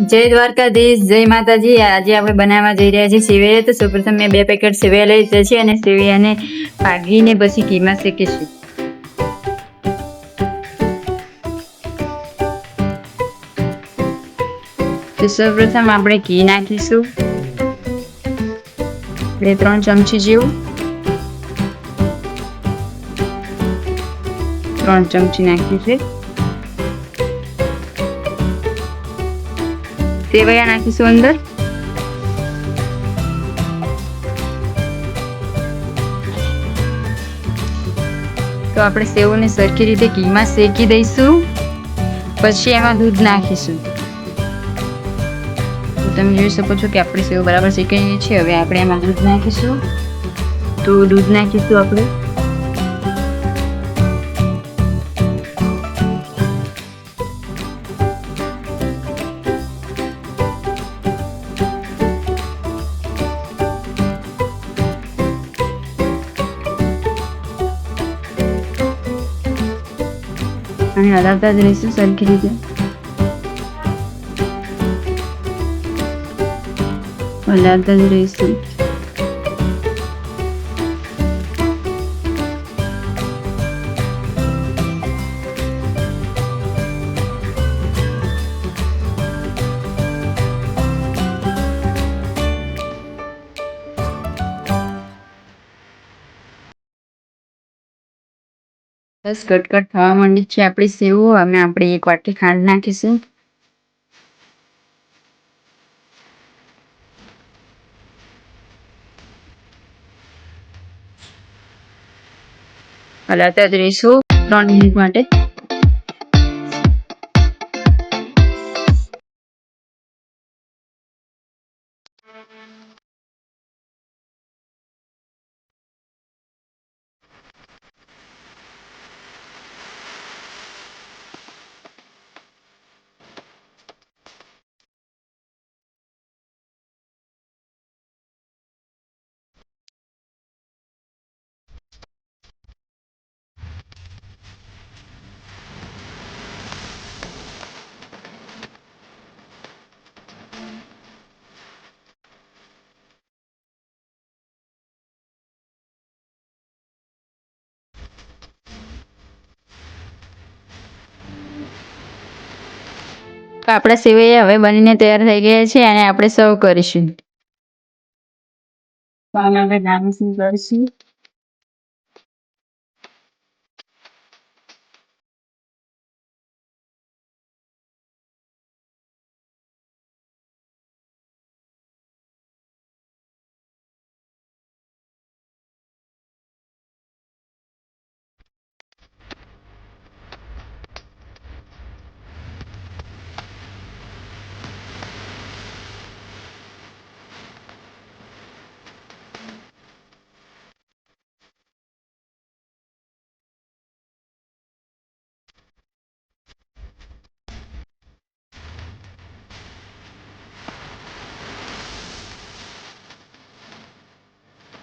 જય દ્વારકાધીશ, જય માતાજી। આજે આપણે બનાવવા જઈ રહ્યા છીએ સેવૈયા। તો સૌપ્રથમ મેં 2 પેકેટ સેવૈયા લઈ લીધા છે અને સેવૈયાને ભાગીને પછી ઘીમાં શેકીશું। તો સૌપ્રથમ આપણે ઘી નાખીશું 2-3 ચમચી જેવું। 3 ચમચી નાખ્યું છે। સેવૈયા નાખીશું અંદર। તો આપણે સેવને સરખી રીતે ઘીમાં શેકી દઈશું, પછી એમાં દૂધ નાખીશું। તો તમે જોઈ શકો છો કે આપણી સેવ બરાબર શેકાઈ ગઈ છે। હવે આપણે એમાં દૂધ નાખીશું। તો દૂધ નાખીશું આપણે। અને હલાવતા જ રહીશું સરખી રીતે। હલાવતા જ રહીશું। બસ કટકટ થવા માંડી છે આપણી સેવો। અમે આપણે 1 વાટકી ખાંડ નાખીશું। હલાવતા જ રહીશું 3 મિનિટ માટે। તો આપણા સેવૈયા હવે બનીને તૈયાર થઈ ગયા છે અને આપણે સર્વ કરીશું। તો આને આપણે ગાર્નિશિંગ કરીશું।